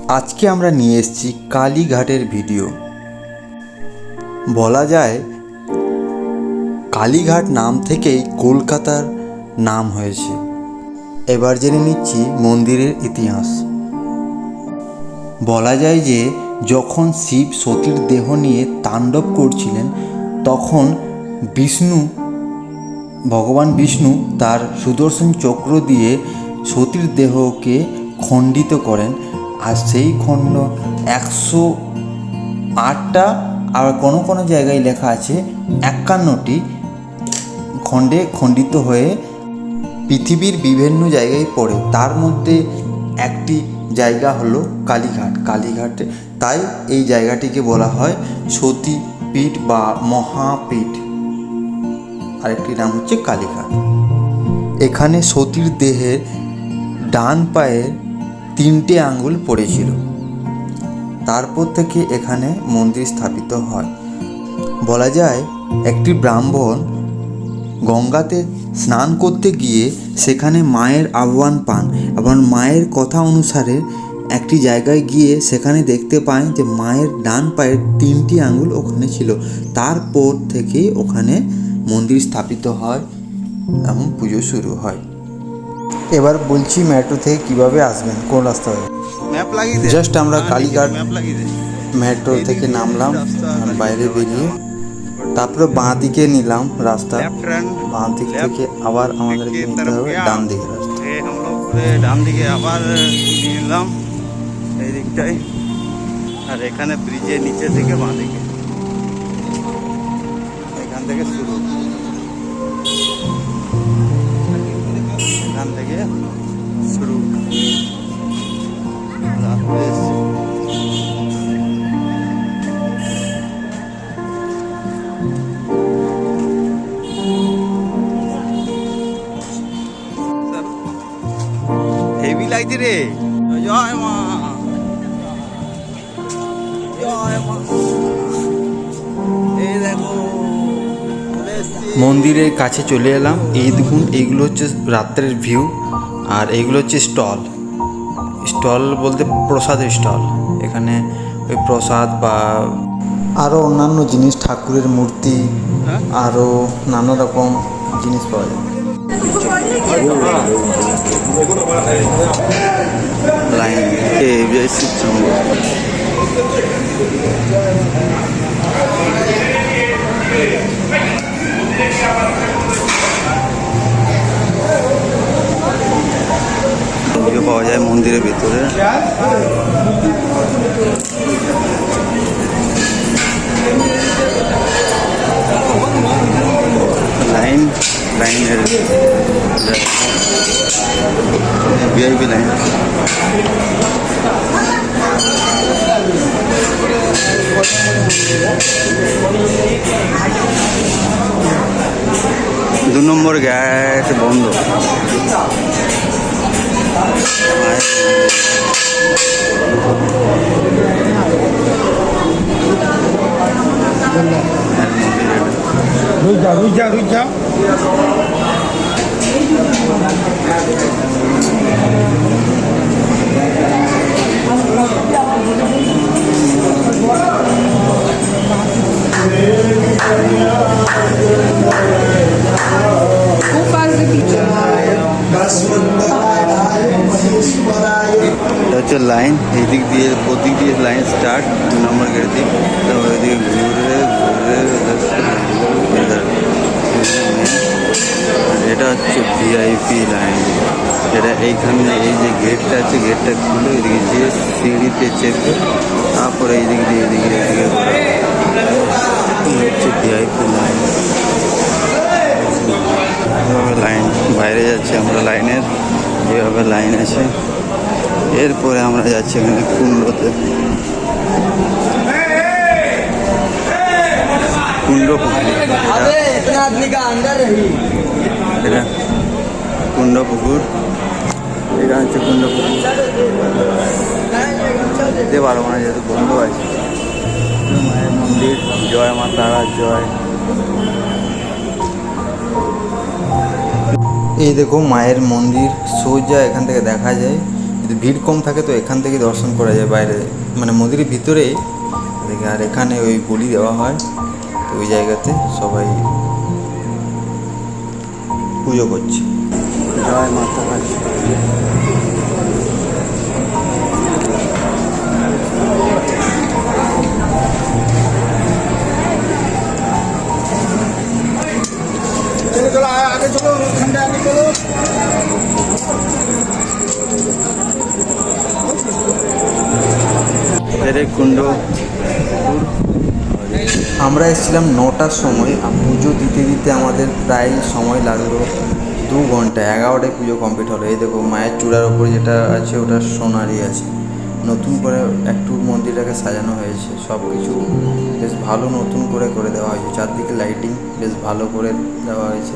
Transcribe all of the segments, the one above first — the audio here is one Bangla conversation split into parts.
আজকে আমরা নিয়ে এসেছি কালীঘাটের ভিডিও। বলা যায় কালীঘাট নাম থেকেই কলকাতার নাম হয়েছে। এবার জেনে নিচ্ছি মন্দিরের ইতিহাস। বলা যায় যে যখন শিব সতীর দেহ নিয়ে তাণ্ডব করছিলেন তখন ভগবান বিষ্ণু তার সুদর্শন চক্র দিয়ে সতীর দেহকে খণ্ডিত করেন। আর সেই খণ্ড 108টা, আর কোনো কোনো জায়গায় লেখা আছে 51টি খণ্ডে খণ্ডিত হয়ে পৃথিবীর বিভিন্ন জায়গায় পড়ে। তার মধ্যে একটি জায়গা হলো কালীঘাটে। তাই এই জায়গাটিকে বলা হয় সতীপীঠ বা মহাপীঠ। আরেকটি নাম হচ্ছে কালীঘাট। এখানে সতীর দেহের ডান পায়ের 3টে আঙ্গুল পড়েছিল। তারপর থেকে এখানে মন্দির স্থাপিত হয়। বলা যায় একটি ব্রাহ্মণ গঙ্গাতে স্নান করতে গিয়ে সেখানে মায়ের আহ্বান পান এবং মায়ের কথা অনুসারে একটি জায়গায় গিয়ে সেখানে দেখতে পান যে মায়ের ডান পায়ের 3টি আঙ্গুল ওখানে ছিল। তারপর থেকেই ওখানে মন্দির স্থাপিত হয় এবং পুজো শুরু হয়। এবার বলছি মেট্রো থেকে কিভাবে আসবেন, কোন রাস্তা হবে। জাস্ট আমরা কালীঘাট মেট্রো থেকে নামলাম, বাইরে বেরিয়ে তারপরে বাঁ দিকে নিলাম রাস্তা। বাঁ দিক থেকে আবার আমাদেরকে নিতে হবে ডান দিকে রাস্তা। ডান দিকে আবার নিলাম এই দিকটায়, আর এখানে ব্রিজের নিচে থেকে বাঁ দিকে, এখান থেকে শুরু, এখান থেকে শুরু। হেভি লাগছে রে। জয় মা, জয় মা। এই দেখো মন্দিরের কাছে চলে এলাম। এই দেখুন, এইগুলো হচ্ছে রাত্রের ভিউ, আর এইগুলো হচ্ছে স্টল বলতে প্রসাদের স্টল। এখানে ওই প্রসাদ বা আরও অন্যান্য জিনিস, ঠাকুরের মূর্তি, আরও নানা রকম জিনিস পাওয়া যায়। লাইন পুজো পাওয়া যায় মন্দিরের ভিতরে। লাইনের ভিআইপি লাইন। দু নম্বর গেট বন্ধ। रुक जा হচ্ছে লাইন, এই দিক দিয়ে প্রদিক দিয়ে লাইন স্টার্ট 2 নম্বর গেট দিক, তারপর এদিকে ঘুরে এটা হচ্ছে ভিআইপি লাইন। এটা এইখানে এই যে গেটটা আছে, গেটটা খুলে এদিকে যে সিঁড়িতে চেপে তারপরে এইদিক দিয়ে এদিকে হচ্ছে ভিআইপি লাইন। এভাবে লাইন বাইরে যাচ্ছে আমরা লাইনের, যেভাবে লাইন আছে। এরপরে আমরা যাচ্ছি এখানে কুণ্ডতে। কুণ্ড এটা কুণ্ড পুকুর, এটা হচ্ছে কুণ্ড পুকুর। যেতে পারবো না যেহেতু বন্ধ আছে। মায়ের মন্দির, জয় মা তারা জয়। এই দেখো মায়ের মন্দির সোজা এখান থেকে দেখা যায়। যদি ভিড় কম থাকে তো এখান থেকে দর্শন করা যায় বাইরে, মানে মন্দিরের ভিতরেই। আর এখানে ওই বলি দেওয়া হয়, তো ওই জায়গাতে সবাই পুজো করছে। জয় মাতা কালী। কুণ্ড। আমরা এসেছিলাম 9টার সময়, আর পুজো দিতে দিতে আমাদের প্রায় সময় লাগলো 2 ঘন্টা। 11টায় পুজো কমপ্লিট হলো। এই দেখো মায়ের চূড়ার ওপরে যেটা আছে ওটা সোনারই আছে। নতুন করে একটু মন্দিরটাকে সাজানো হয়েছে, সব কিছু বেশ ভালো নতুন করে করে দেওয়া হয়েছে। চারদিকে লাইটিং বেশ ভালো করে দেওয়া হয়েছে।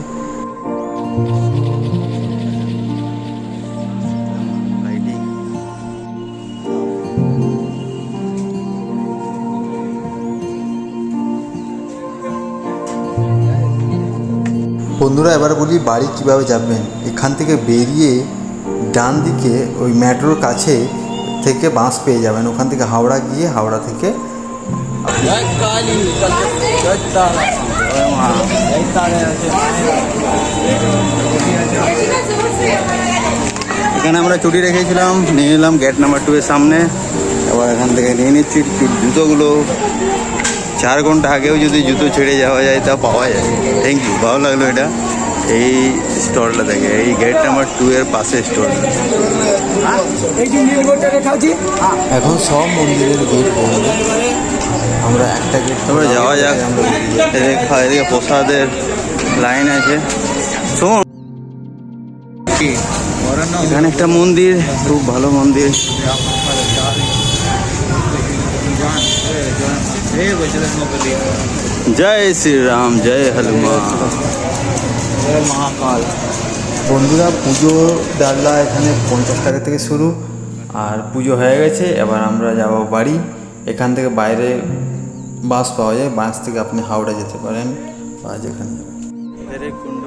বন্ধুরা, এবার বলি বাড়ি কিভাবে যাবেন। এখান থেকে বেরিয়ে ডান দিকে ওই মেট্রোর কাছে থেকে বাস পেয়ে যাবেন। ওখান থেকে হাওড়া গিয়ে হাওড়া থেকে এখানে আমরা চুটি রেখেছিলাম, নিয়ে নিলাম গেট নাম্বার 2 এর সামনে। এবার এখান থেকে নিয়ে নিচ্ছি জুতোগুলো। 4 ঘন্টা আগেও যদি জুতো ছেড়ে যাওয়া যায় তা পাওয়া যায়। থ্যাংক ইউ, ভালো লাগলো এটা। এই স্টলটা দেখে, এই গেট নাম্বার 2 এর পাশে স্টলটা। এখন সব মন্দিরের গেট বন্ধ। আমরা একটা গেট তারপরে যাওয়া যাক। এদিকে প্রসাদের লাইন আছে। শোন, এখানে একটা মন্দির, খুব ভালো মন্দির। জয় শ্রীরাম, জয় হনুমান, জয় মহাকাল। বন্ধুরা, পুজো ডাল্লা এখানে 50 টাকা থেকে শুরু, আর পুজো হয়ে গেছে। এবার আমরা যাব বাড়ি। এখান থেকে বাইরে বাস পাওয়া যায়, বাস থেকে আপনি হাওড়া যেতে পারেন বা যেখানে যাবেন। কুণ্ড।